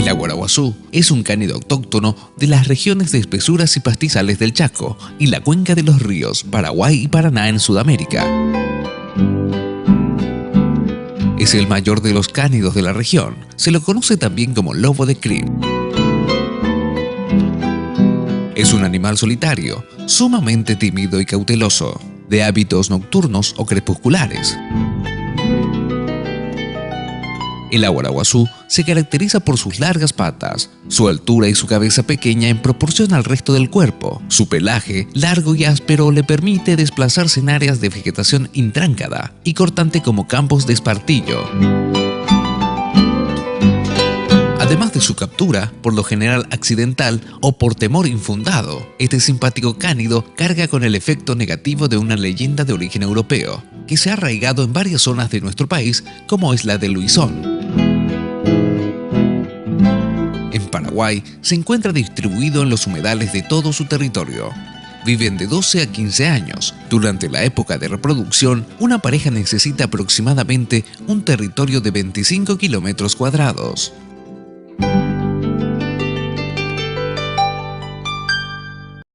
El aguaraguazú es un cánido autóctono de las regiones de espesuras y pastizales del Chaco y la cuenca de los ríos Paraguay y Paraná en Sudamérica. Es el mayor de los cánidos de la región. Se lo conoce también como lobo de crin. Es un animal solitario, sumamente tímido y cauteloso, de hábitos nocturnos o crepusculares. El aguaraguazú se caracteriza por sus largas patas, su altura y su cabeza pequeña en proporción al resto del cuerpo. Su pelaje, largo y áspero, le permite desplazarse en áreas de vegetación intráncada y cortante como campos de espartillo. Además de su captura, por lo general accidental o por temor infundado, este simpático cánido carga con el efecto negativo de una leyenda de origen europeo, que se ha arraigado en varias zonas de nuestro país, como es la de Luisón. En Paraguay se encuentra distribuido en los humedales de todo su territorio. Viven de 12 a 15 años. Durante la época de reproducción, una pareja necesita aproximadamente un territorio de 25 kilómetros cuadrados.